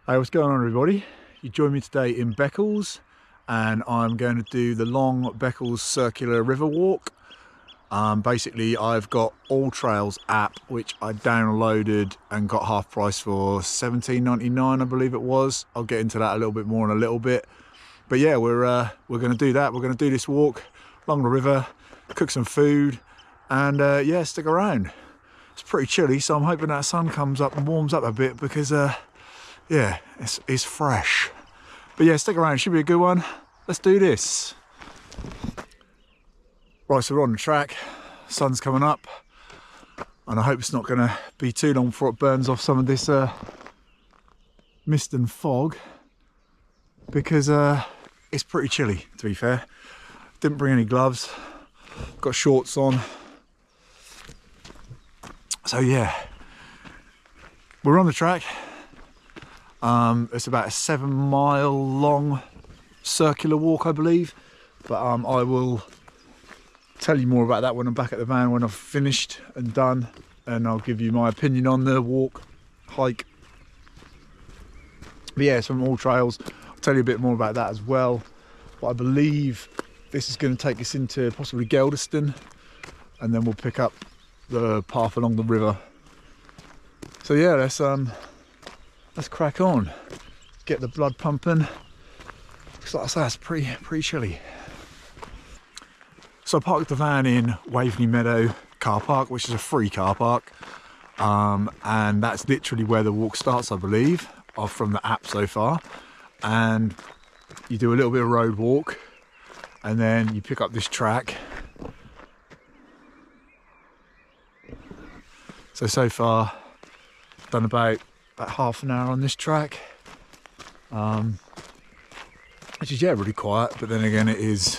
Hey, what's going on everybody? You join me today in Beccles and I'm going to do the long Beccles circular river walk. Basically I've got All Trails app which I downloaded and got half price for $17.99 I believe it was. I'll get into that a little bit more in a little bit. But yeah, we're going to do that. We're going to do this walk along the river, cook some food and yeah, stick around. It's pretty chilly, so I'm hoping that sun comes up and warms up a bit because yeah, it's fresh. But yeah, stick around, should be a good one. Let's do this. Right, so we're on the track, sun's coming up, and I hope it's not gonna be too long before it burns off some of this mist and fog, because it's pretty chilly, to be fair. Didn't bring any gloves, got shorts on. So yeah, we're on the track. It's about a 7-mile long circular walk, I believe, but I will tell you more about that when I'm back at the van, when I've finished and done, and I'll give you my opinion on the walk, hike. But yeah, it's from All Trails. I'll tell you a bit more about that as well. But I believe this is going to take us into possibly Geldeston, and then we'll pick up the path along the river. So yeah, let's crack on, get the blood pumping. Looks like I say, it's pretty chilly. So I parked the van in Waveney Meadow car park, which is a free car park, and that's literally where the walk starts, I believe, from the app so far. And you do a little bit of road walk, and then you pick up this track. So far, done about half an hour on this track, which is, yeah, really quiet, but then again it is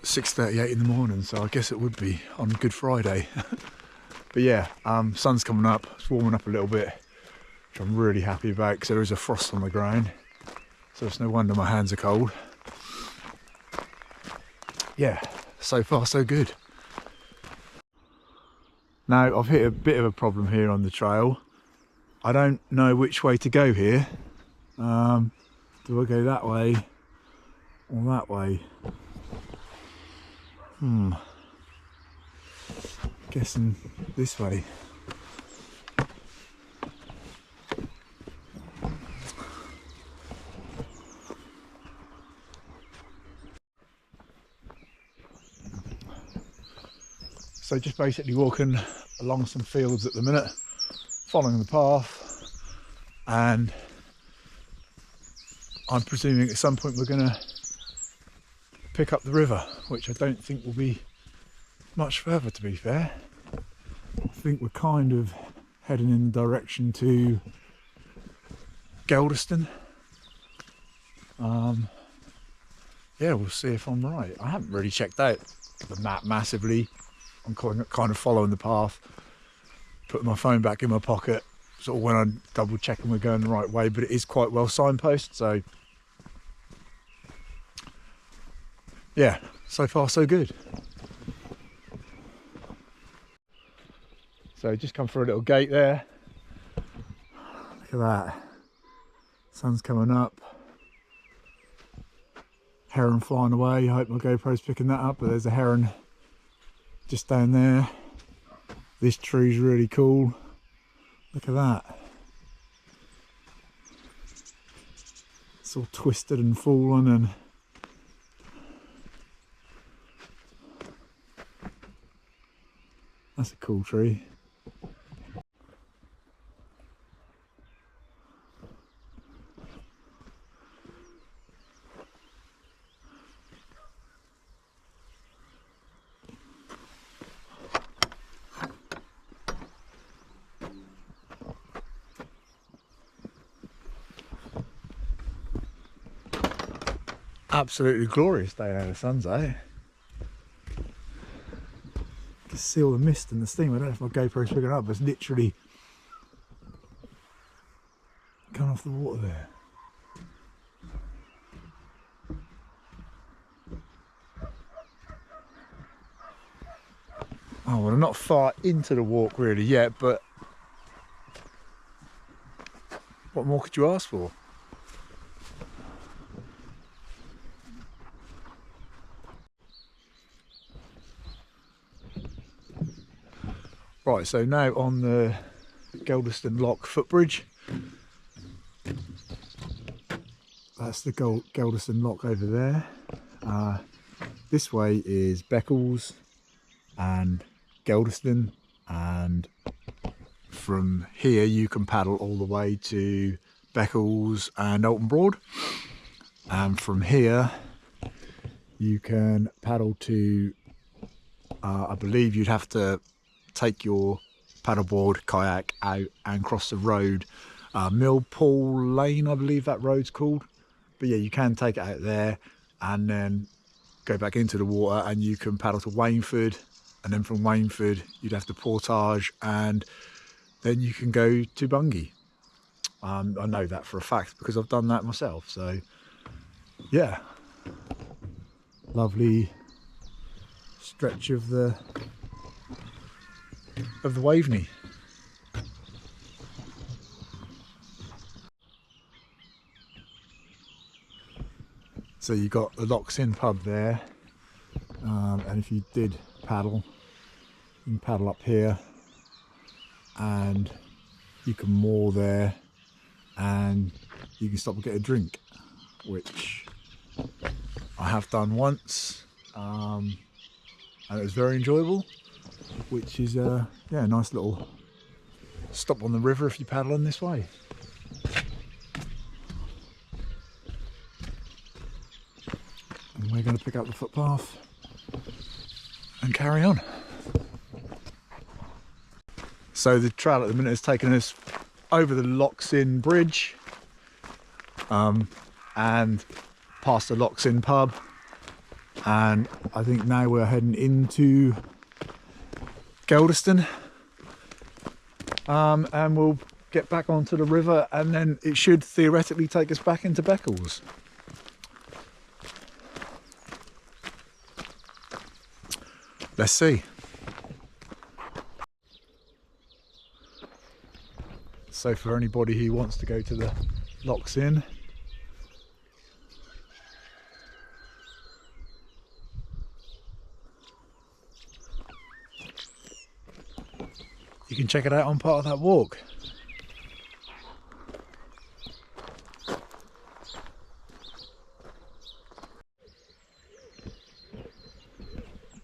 6:38 in the morning, so I guess it would be on Good Friday. But yeah, sun's coming up, it's warming up a little bit, which I'm really happy about because there is a frost on the ground, so it's no wonder my hands are cold. Yeah, so far so good. Now I've hit a bit of a problem here on the trail. I don't know which way to go here. Do I go that way or that way? Guessing this way. So just basically walking along some fields at the minute, following the path, and I'm presuming at some point we're going to pick up the river, which I don't think will be much further, to be fair. I think we're kind of heading in the direction to Geldeston. Yeah, we'll see if I'm right. I haven't really checked out the map massively. I'm kind of following the path, putting my phone back in my pocket, sort of when I'm double checking we're going the right way, but it is quite well signposted, so yeah, so far so good. So just come through a little gate there. Look at that, sun's coming up, heron flying away. I hope my GoPro's picking that up, but there's a heron just down there. This tree's really cool, look at that. It's all twisted and fallen, and that's a cool tree. Absolutely glorious day out of sun's out. You can see all the mist and the steam. I don't know if my GoPro's picking it up, but it's literally coming off the water there. Oh, well, I'm not far into the walk really yet, but What more could you ask for? Right, so now on the Geldeston Lock footbridge. That's the Geldeston Lock over there. This way is Beccles and Geldeston, and from here you can paddle all the way to Beccles and Alton Broad, and from here you can paddle to I believe you'd have to take your paddleboard kayak out and cross the road, Millpool Lane I believe that road's called, but yeah, you can take it out there and then go back into the water, and you can paddle to Waveney, and then from Waveney you'd have to portage, and then you can go to Bungay. I know that for a fact because I've done that myself. So yeah, lovely stretch of the Waveney. So you got the Locks Inn pub there, and if you did paddle, you can paddle up here and you can moor there and you can stop and get a drink, which I have done once, and it was very enjoyable, which is yeah, a nice little stop on the river if you paddle in this way. And we're going to pick up the footpath and carry on. So the trail at the minute has taken us over the Locks Inn bridge, and past the Locks Inn pub, and I think now we're heading into Geldeston, and we'll get back onto the river, and then it should theoretically take us back into Beccles. Let's see. So for anybody who wants to go to the Locks Inn, you can check it out on part of that walk.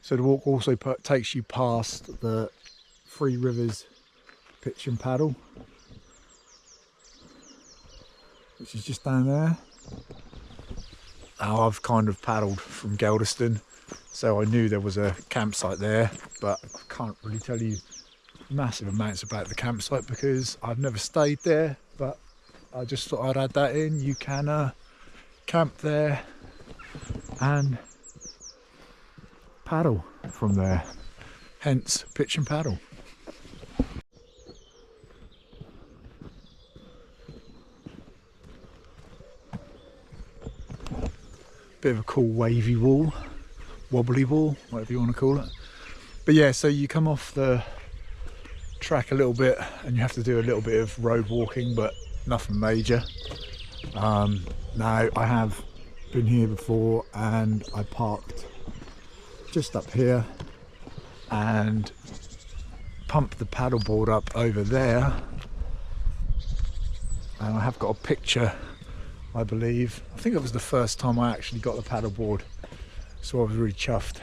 So the walk also takes you past the Three Rivers pitch and paddle, which is just down there. Now I've kind of paddled from Geldeston, so I knew there was a campsite there, but I can't really tell you massive amounts about the campsite because I've never stayed there, but I just thought I'd add that in. You can camp there and paddle from there, hence pitch and paddle. Bit of a cool wavy wall, wobbly wall, whatever you want to call it. But yeah, so you come off the track a little bit and you have to do a little bit of road walking, but nothing major. Now I have been here before and I parked just up here and pumped the paddleboard up over there, and I have got a picture, I believe. I think it was the first time I actually got the paddleboard, so I was really chuffed.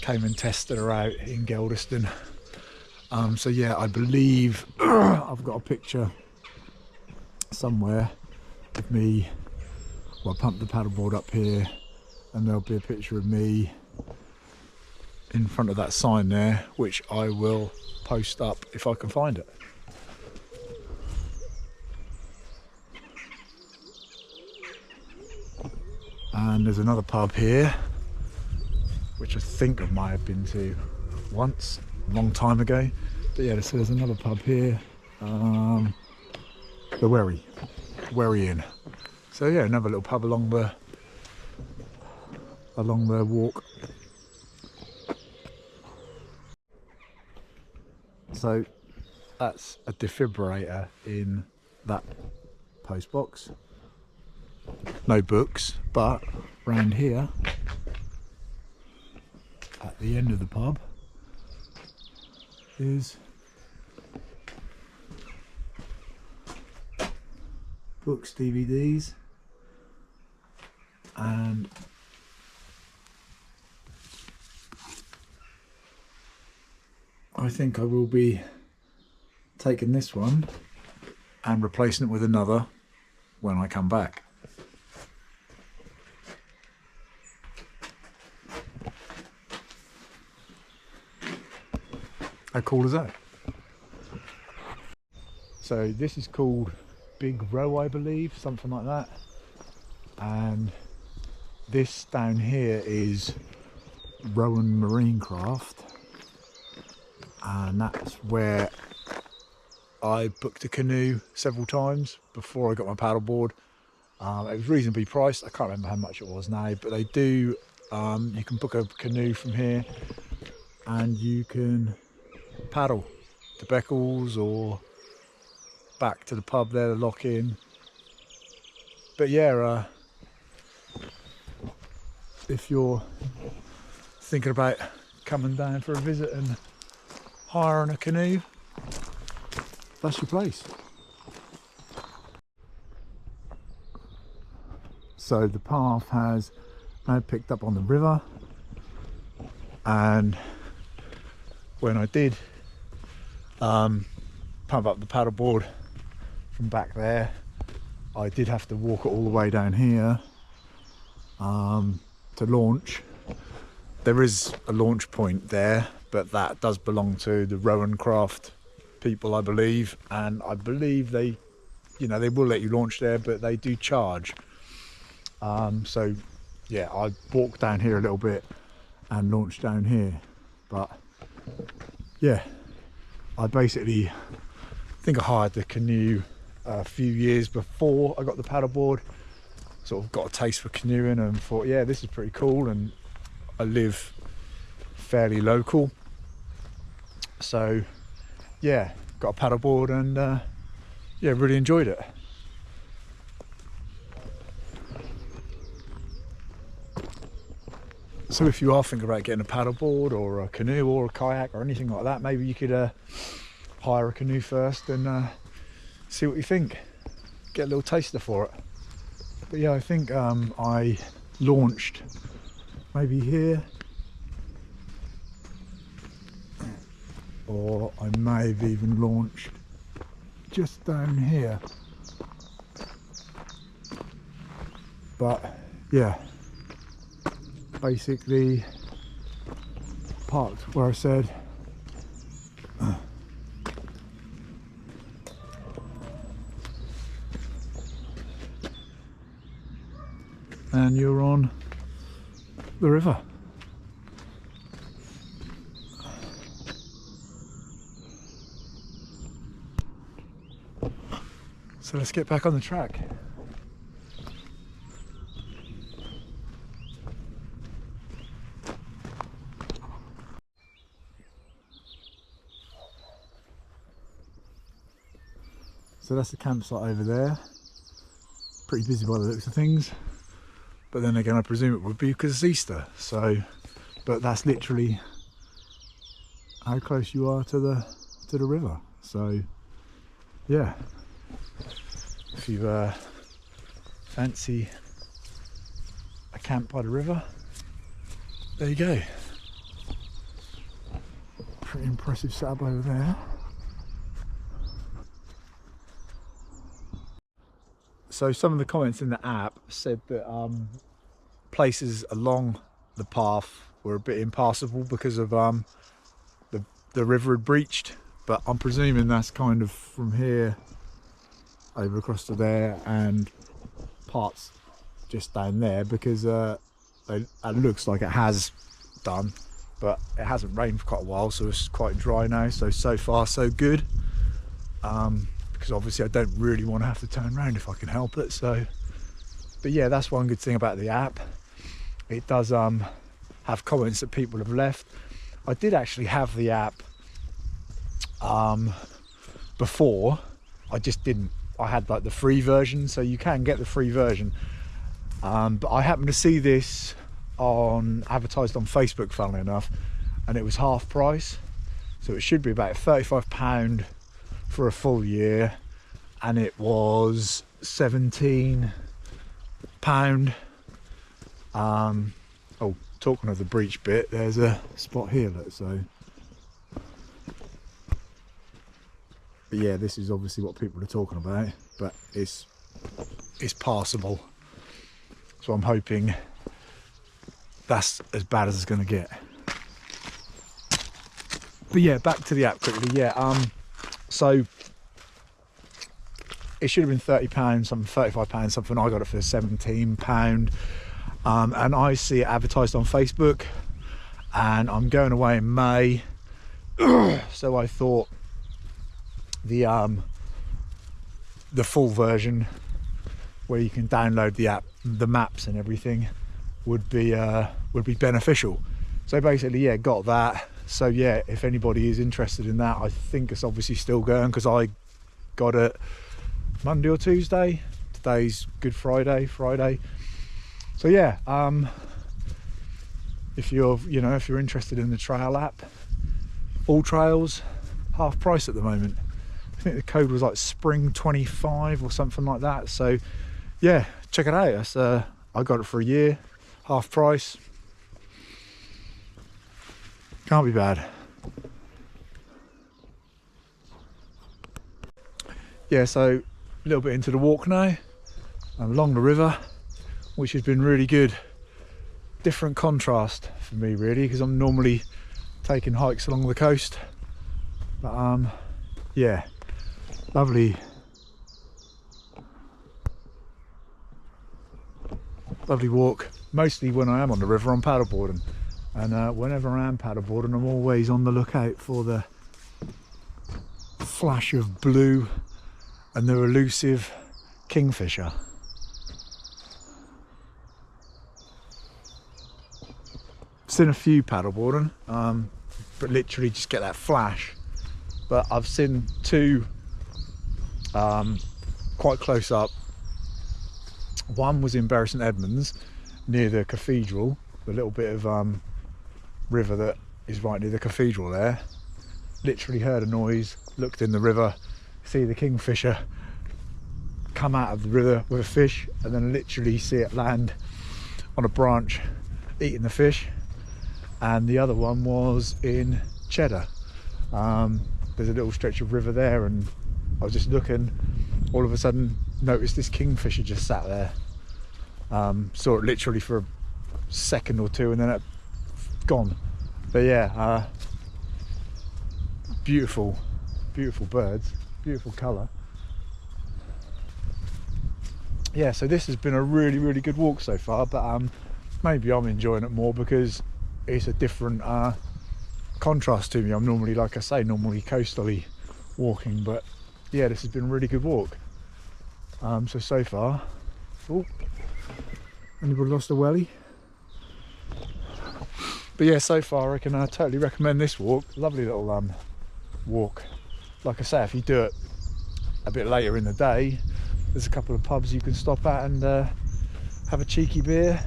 Came and tested her out in Geldeston. So yeah, I believe I've got a picture somewhere of me. Well, I pumped the paddleboard up here, and there'll be a picture of me in front of that sign there, which I will post up if I can find it. And there's another pub here, which I think I might have been to once, a long time ago. But yeah, so there's another pub here, the Wherry Inn. So yeah, another little pub along the walk. So that's a defibrillator in that post box. No books, but round here at the end of the pub is books, DVDs, and I think I will be taking this one and replacing it with another when I come back. How cool is that? So this is called Big Row, I believe, something like that. And this down here is Rowan Marine Craft. And that's where I booked a canoe several times before I got my paddleboard. It was reasonably priced. I can't remember how much it was now, but they do, you can book a canoe from here and you can paddle to Beccles or back to the pub there, the lock in. But yeah, if you're thinking about coming down for a visit and hiring a canoe, that's your place. So the path has now picked up on the river, and when I did pump up the paddleboard from back there, I did have to walk it all the way down here to launch. There is a launch point there, but that does belong to the Rowan Craft people, I believe, and I believe they, you know, they will let you launch there, but they do charge. So yeah, I walked down here a little bit and launched down here, but yeah, I basically think I hired the canoe a few years before I got the paddleboard. Sort of got a taste for canoeing and thought, yeah, this is pretty cool, and I live fairly local, so yeah, got a paddleboard and yeah, really enjoyed it. So if you are thinking about getting a paddleboard or a canoe or a kayak or anything like that, maybe you could hire a canoe first and see what you think, get a little taster for it. But yeah, I think I launched maybe here, or I may have even launched just down here. But yeah, basically parked where I said. And you're on the river. So let's get back on the track. So that's the campsite over there. Pretty busy by the looks of things. But then again, I presume it would be because it's Easter. So, but that's literally how close you are to the river. So yeah, if you fancy a camp by the river, there you go. Pretty impressive setup over there. So some of the comments in the app said that places along the path were a bit impassable because of the river had breached, but I'm presuming that's kind of from here over across to there and parts just down there, because it looks like it has done, but it hasn't rained for quite a while, so it's quite dry now. So far so good, because obviously I don't really want to have to turn around if I can help it. So, but yeah, that's one good thing about the app. It does have comments that people have left. I did actually have the app before. I just didn't I had like the free version, so you can get the free version. But I happened to see this advertised on Facebook, funnily enough, and it was half price, so it should be about £35 for a full year, and it was £17. Oh, talking of the breach bit, there's a spot here, look, so. But yeah, this is obviously what people are talking about, but it's passable. So I'm hoping that's as bad as it's going to get. But yeah, back to the app quickly. Yeah, so it should have been £30, something, £35, something. I got it for £17. And I see it advertised on Facebook, and I'm going away in May. So I thought the full version, where you can download the app, the maps and everything, would be beneficial. So basically, yeah, got that. So yeah, if anybody is interested in that, I think it's obviously still going, because I got it Monday or Tuesday. Today's Good Friday. So yeah, if you're interested in the trail app, all trails half price at the moment. I think the code was like Spring 25 or something like that. So yeah, check it out. That's, I got it for a year, half price. Can't be bad. Yeah, so a little bit into the walk now. I'm along the river, which has been really good. Different contrast for me, really, because I'm normally taking hikes along the coast. But yeah, lovely walk. Mostly when I am on the river, I'm paddleboarding, and whenever I am paddleboarding, I'm always on the lookout for the flash of blue and the elusive kingfisher. Seen a few paddleboarding, but literally just get that flash. But I've seen two quite close up. One was in Bury St Edmunds, near the cathedral, the little bit of river that is right near the cathedral there. Literally heard a noise, looked in the river, see the kingfisher come out of the river with a fish, and then literally see it land on a branch eating the fish. And the other one was in Cheddar. There's a little stretch of river there, and I was just looking, all of a sudden noticed this kingfisher just sat there. Saw it literally for a second or two, and then it gone. But yeah, beautiful birds, beautiful colour. Yeah, so this has been a really good walk so far, but maybe I'm enjoying it more because it's a different contrast to me. I'm normally, like I say, coastally walking, but yeah, this has been a really good walk. So far, oh, anybody lost a welly? But yeah, so far I can totally recommend this walk. Lovely little walk. Like I say, if you do it a bit later in the day, there's a couple of pubs you can stop at and have a cheeky beer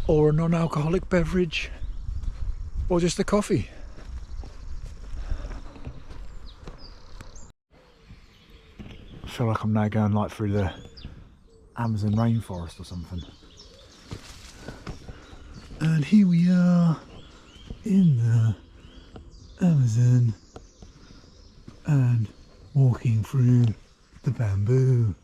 or a non-alcoholic beverage or just a coffee. I feel like I'm now going like through the Amazon rainforest or something. And here we are in the Amazon and walking through the bamboo.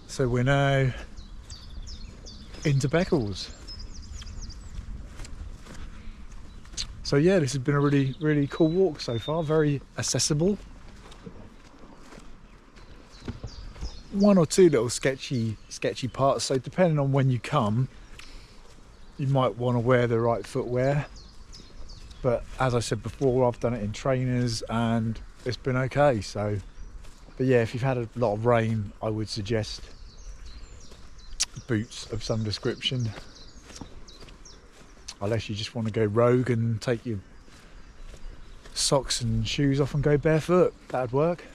So we're now into Beccles. So yeah, this has been a really cool walk so far, very accessible. One or two little sketchy parts, so depending on when you come, you might want to wear the right footwear. But as I said before, I've done it in trainers and it's been okay. So, but yeah, if you've had a lot of rain, I would suggest boots of some description. Unless you just want to go rogue and take your socks and shoes off and go barefoot, that'd work.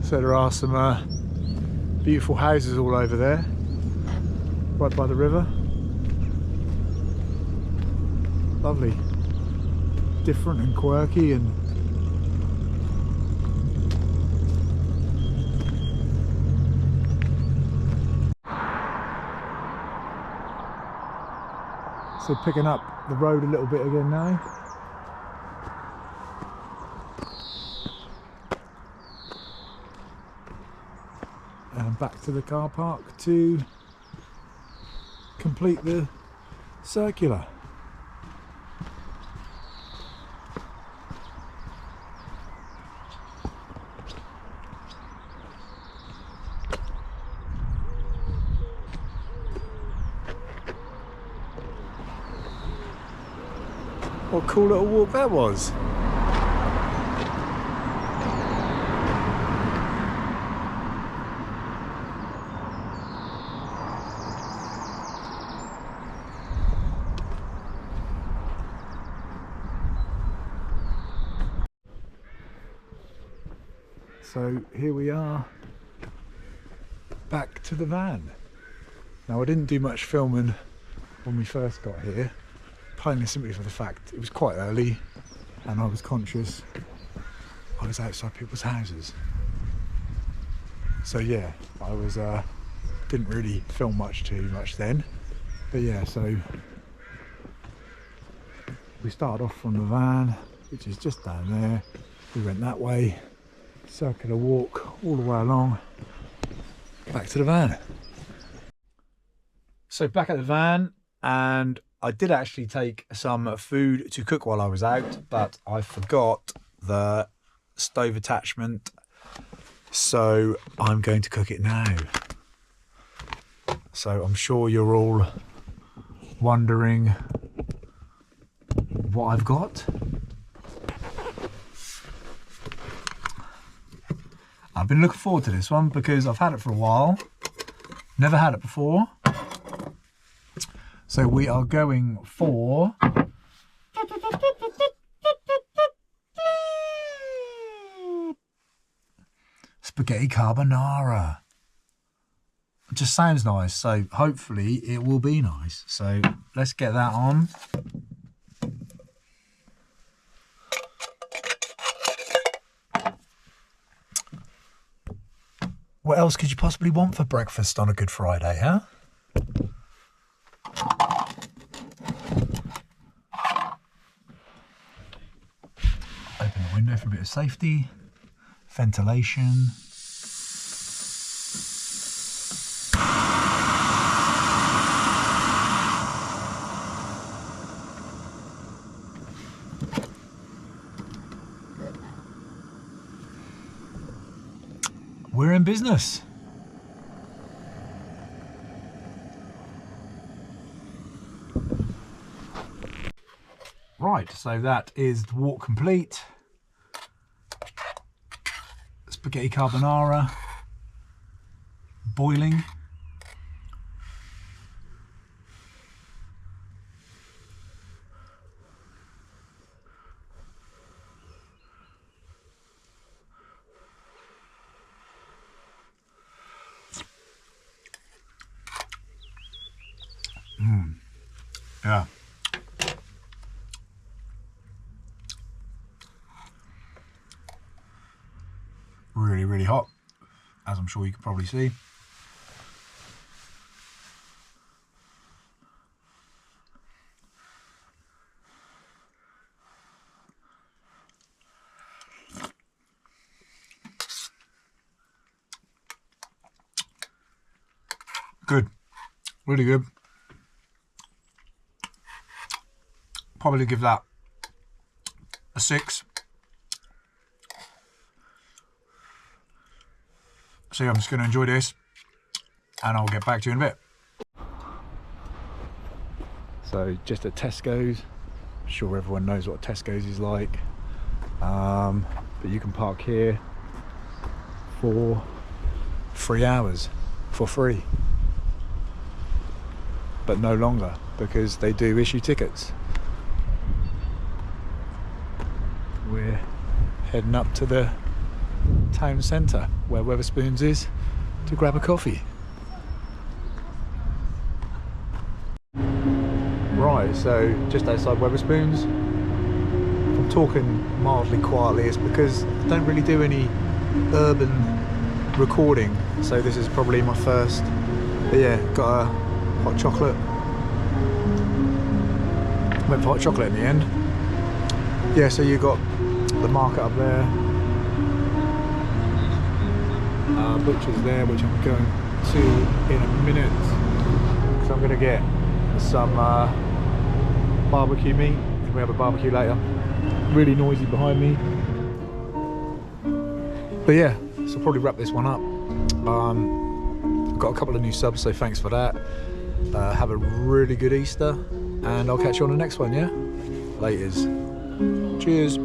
So there are some beautiful houses all over there, right by the river. Lovely, different and quirky, and so picking up the road a little bit again now. And back to the car park to complete the circular. What a cool little walk that was. So here we are, back to the van. Now, I didn't do much filming when we first got here, plainly simply for the fact it was quite early and I was conscious I was outside people's houses. So yeah, I was didn't really film too much then. But yeah, so we started off from the van, which is just down there. We went that way, circular walk all the way along, back to the van. So back at the van, and I did actually take some food to cook while I was out, but I forgot the stove attachment, so I'm going to cook it now. So I'm sure you're all wondering what I've got. I've been looking forward to this one because I've had it for a while, never had it before. So we are going for spaghetti carbonara. It just sounds nice, so hopefully it will be nice. So let's get that on. What else could you possibly want for breakfast on a Good Friday, huh? Open the window for a bit of safety, ventilation. We're in business. Right, so that is the walk complete. Spaghetti carbonara boiling. Yeah. Really hot, as I'm sure you can probably see. Good, really good. Probably give that a 6. So yeah, I'm just going to enjoy this and I'll get back to you in a bit. So just at Tesco's, I'm sure everyone knows what Tesco's is like, but you can park here for 3 hours for free, but no longer because they do issue tickets. We're heading up to the town centre where Wetherspoons is to grab a coffee. Right, so just outside Wetherspoons. If I'm talking mildly quietly, it's because I don't really do any urban recording, so this is probably my first. But yeah, got a hot chocolate. Went for hot chocolate in the end. Yeah, so you got the market up there, butcher's there, which I'm going to in a minute, because I'm going to get some barbecue meat. We have a barbecue later. Really noisy behind me, but yeah, so I'll probably wrap this one up. I've got a couple of new subs, so thanks for that. Have a really good Easter, and I'll catch you on the next one. Yeah, laters. Cheers.